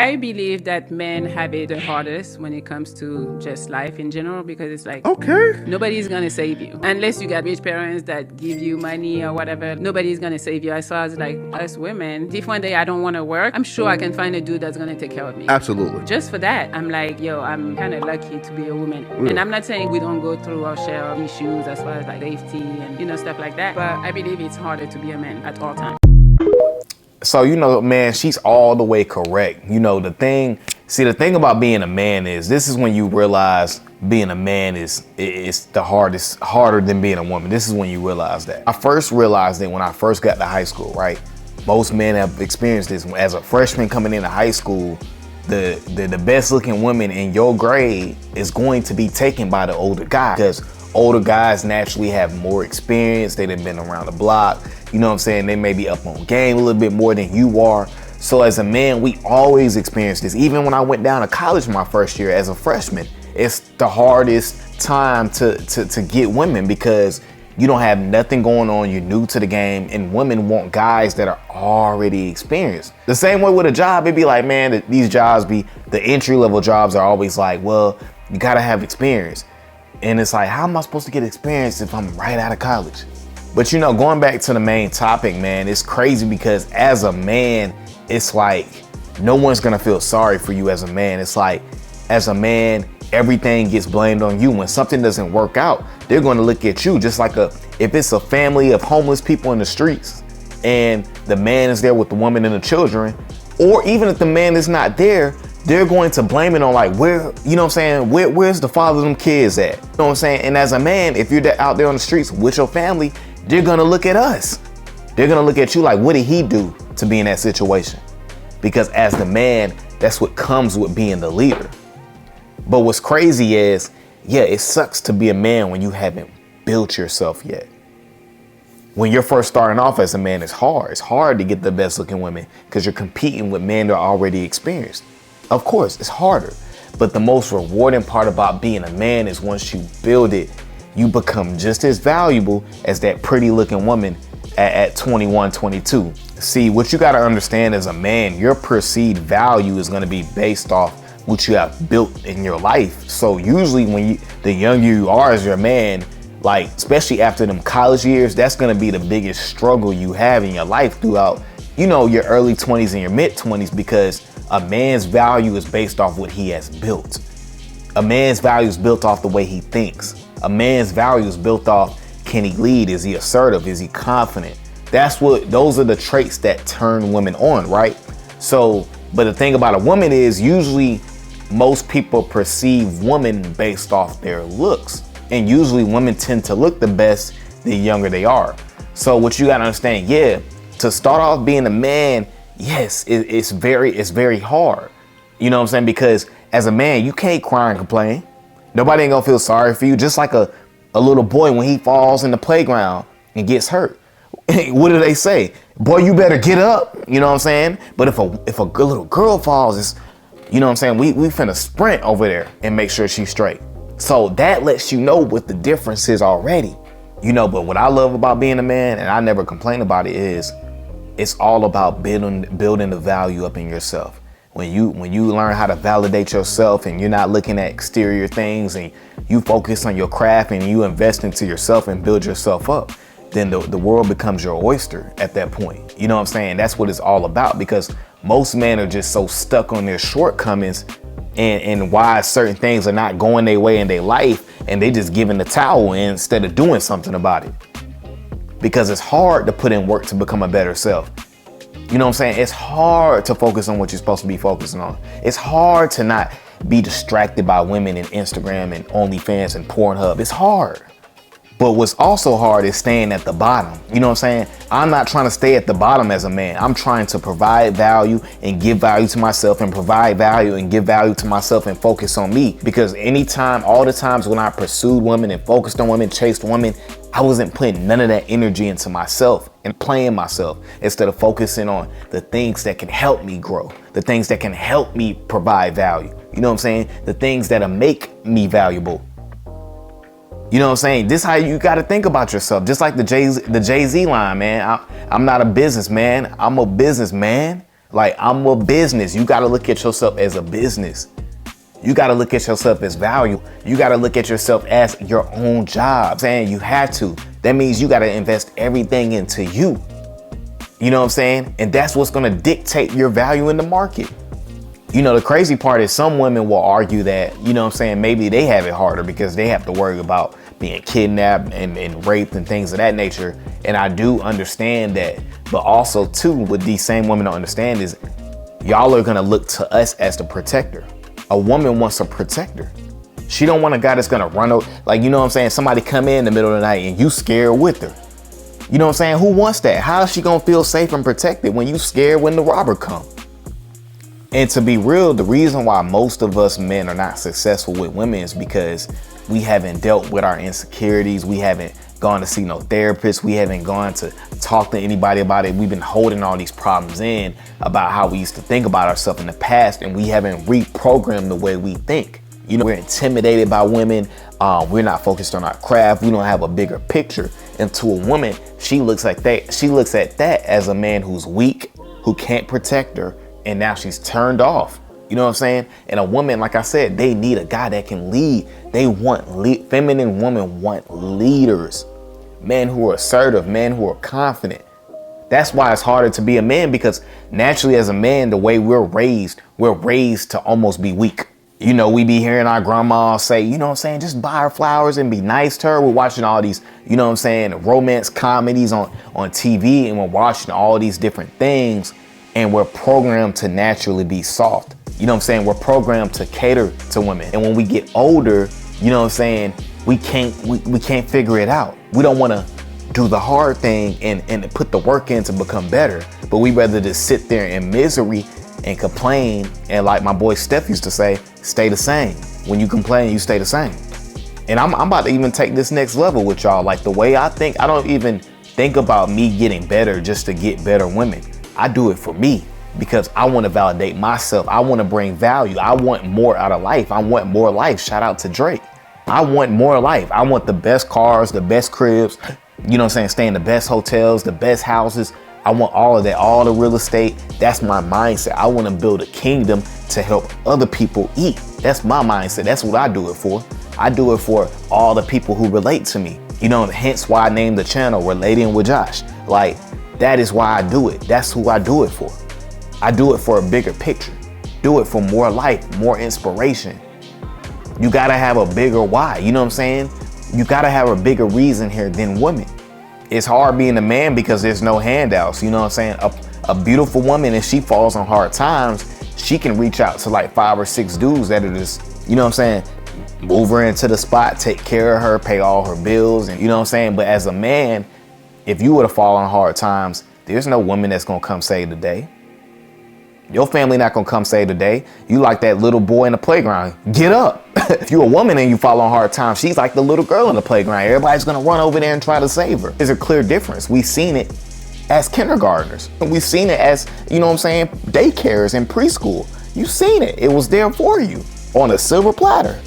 I believe that men have it the hardest when it comes to just life in general, because it's like, Okay. nobody's gonna save you. Unless you got rich parents that give you money or whatever, nobody's gonna save you. As far as like us women, if one day I don't wanna work, I'm sure I can find a dude that's gonna take care of me. Absolutely. Just for that, I'm like, yo, I'm kind of lucky to be a woman. Yeah. And I'm not saying we don't go through our share of issues as far as like safety and, stuff like that. But I believe it's harder to be a man at all times. So, man, she's all the way correct. The thing about being a man is this is when you realize being a man is harder than being a woman. This is when you realize that. I first realized it when I first got to high school, right? Most men have experienced this. As a freshman coming into high school, the best looking woman in your grade is going to be taken by the older guy, because older guys naturally have more experience. They've been around the block. You know what I'm saying? They may be up on game a little bit more than you are. So as a man, we always experience this. Even when I went down to college my first year as a freshman, it's the hardest time to get women, because you don't have nothing going on. You're new to the game, and women want guys that are already experienced. The same way with a job, it'd be like, man, these jobs the entry level jobs are always like, well, you gotta have experience. And it's like, how am I supposed to get experience if I'm right out of college? But going back to the main topic, man, it's crazy because as a man, it's like no one's gonna feel sorry for you as a man. It's like, as a man, everything gets blamed on you. When something doesn't work out, they're gonna look at you just like if it's a family of homeless people in the streets and the man is there with the woman and the children, or even if the man is not there, they're going to blame it on like, where's the father of them kids at? You know what I'm saying? And as a man, if you're out there on the streets with your family, they're gonna look at us. They're gonna look at you like, what did he do to be in that situation? Because as the man, that's what comes with being the leader. But what's crazy is, it sucks to be a man when you haven't built yourself yet. When you're first starting off as a man, it's hard. It's hard to get the best looking women because you're competing with men that are already experienced. Of course, it's harder. But the most rewarding part about being a man is once you build it, you become just as valuable as that pretty looking woman at 21, 22. See, what you got to understand as a man, your perceived value is going to be based off what you have built in your life. So usually the younger you are as your man, like especially after them college years, that's going to be the biggest struggle you have in your life throughout, your early 20s and your mid 20s, because a man's value is based off what he has built. A man's value is built off the way he thinks. A man's value is built off, can he lead? Is he assertive? Is he confident? Those are the traits that turn women on, right? So, but the thing about a woman is usually most people perceive women based off their looks. And usually women tend to look the best the younger they are. So what you gotta understand, to start off being a man, yes, it's very hard. You know what I'm saying? Because as a man, you can't cry and complain. Nobody ain't gonna feel sorry for you. Just like a little boy when he falls in the playground and gets hurt. What do they say? Boy, you better get up. You know what I'm saying? But if a little girl falls, it's, you know what I'm saying? We finna sprint over there and make sure she's straight. So that lets you know what the difference is already. But what I love about being a man, and I never complain about it, is it's all about building the value up in yourself. When you learn how to validate yourself and you're not looking at exterior things and you focus on your craft and you invest into yourself and build yourself up, then the world becomes your oyster at that point. You know what I'm saying? That's what it's all about, because most men are just so stuck on their shortcomings and why certain things are not going their way in their life, and they just giving the towel in instead of doing something about it. Because it's hard to put in work to become a better self. You know what I'm saying? It's hard to focus on what you're supposed to be focusing on. It's hard to not be distracted by women and Instagram and OnlyFans and Pornhub. It's hard. But what's also hard is staying at the bottom. You know what I'm saying? I'm not trying to stay at the bottom as a man. I'm trying to provide value and give value to myself, and provide value and give value to myself and focus on me. Because all the times when I pursued women and focused on women, chased women, I wasn't putting none of that energy into myself and playing myself, instead of focusing on the things that can help me grow, the things that can help me provide value. You know what I'm saying? The things that'll make me valuable. You know what I'm saying? This is how you got to think about yourself. Just like the Jay-Z line, man. I'm not a businessman. I'm a businessman. Like, I'm a business. You got to look at yourself as a business. You got to look at yourself as value. You got to look at yourself as your own job. Saying you have to. That means you got to invest everything into you. You know what I'm saying? And that's what's going to dictate your value in the market. You know, the crazy part is some women will argue that, you know what I'm saying, maybe they have it harder because they have to worry about being kidnapped and raped and things of that nature. And I do understand that. But also, too, what these same women don't understand is y'all are going to look to us as the protector. A woman wants a protector. She don't want a guy that's going to run over. Like, you know what I'm saying? Somebody come in the middle of the night and you scared with her. You know what I'm saying? Who wants that? How is she going to feel safe and protected when you scared when the robber come? And to be real, the reason why most of us men are not successful with women is because we haven't dealt with our insecurities. We haven't gone to see no therapist. We haven't gone to talk to anybody about it. We've been holding all these problems in about how we used to think about ourselves in the past, and we haven't reprogrammed the way we think. You know, we're intimidated by women. We're not focused on our craft. We don't have a bigger picture. And to a woman, she looks at that as a man who's weak, who can't protect her. And now she's turned off. You know what I'm saying? And a woman, like I said, they need a guy that can lead. They want feminine women want leaders, men who are assertive, men who are confident. That's why it's harder to be a man, because naturally as a man, the way we're raised to almost be weak. You know, we be hearing our grandma say, you know what I'm saying, just buy her flowers and be nice to her. We're watching all these, you know what I'm saying, romance comedies on TV, and we're watching all these different things. And we're programmed to naturally be soft. You know what I'm saying? We're programmed to cater to women. And when we get older, you know what I'm saying, we can't figure it out. We don't want to do the hard thing and put the work in to become better. But we rather just sit there in misery and complain. And like my boy Steph used to say, stay the same. When you complain, you stay the same. And I'm about to even take this next level with y'all. Like the way I think, I don't even think about me getting better just to get better women. I do it for me because I want to validate myself. I want to bring value. I want more out of life. I want more life. Shout out to Drake. I want more life. I want the best cars, the best cribs, you know what I'm saying? Stay in the best hotels, the best houses. I want all of that, all the real estate. That's my mindset. I want to build a kingdom to help other people eat. That's my mindset. That's what I do it for. I do it for all the people who relate to me. You know, hence why I named the channel Relating with Josh. Like, that is why I do it. That's who I do it for. I do it for a bigger picture. Do it for more life, more inspiration. You gotta have a bigger why. You know what I'm saying? You gotta have a bigger reason here than women. It's hard being a man because there's no handouts. You know what I'm saying? A beautiful woman, if she falls on hard times, she can reach out to like 5 or 6 dudes that are just, you know what I'm saying, move her into the spot, take care of her, pay all her bills, and you know what I'm saying? But as a man, if you were to fall on hard times, there's no woman that's gonna come save the day. Your family not gonna come save the day. You like that little boy in the playground. Get up. If you're a woman and you fall on hard times, she's like the little girl in the playground. Everybody's gonna run over there and try to save her. There's a clear difference. We've seen it as kindergartners. We've seen it as, you know what I'm saying, daycares and preschool. You've seen it. It was there for you on a silver platter.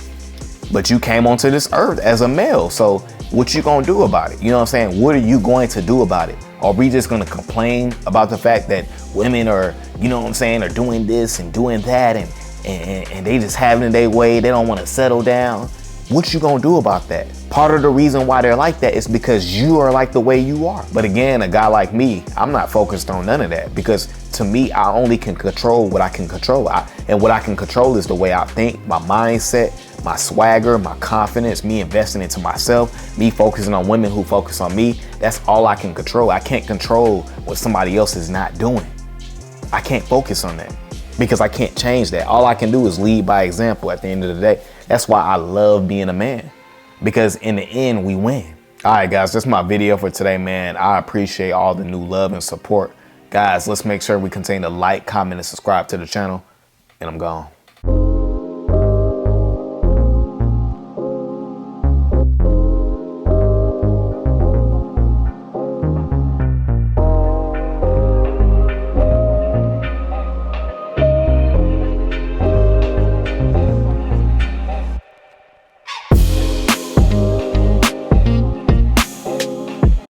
But you came onto this earth as a male. So what you gonna do about it? You know what I'm saying? What are you going to do about it? Are we just gonna complain about the fact that women are, you know what I'm saying, are doing this and doing that and they just having their way, they don't wanna settle down? What you gonna do about that? Part of the reason why they're like that is because you are like the way you are. But again, a guy like me, I'm not focused on none of that, because to me, I only can control what I can control. And what I can control is the way I think, my mindset, my swagger, my confidence, me investing into myself, me focusing on women who focus on me. That's all I can control. I can't control what somebody else is not doing. I can't focus on that because I can't change that. All I can do is lead by example at the end of the day. That's why I love being a man, because in the end, we win. All right, guys, that's my video for today, man. I appreciate all the new love and support. Guys, let's make sure we continue to like, comment, and subscribe to the channel. And I'm gone.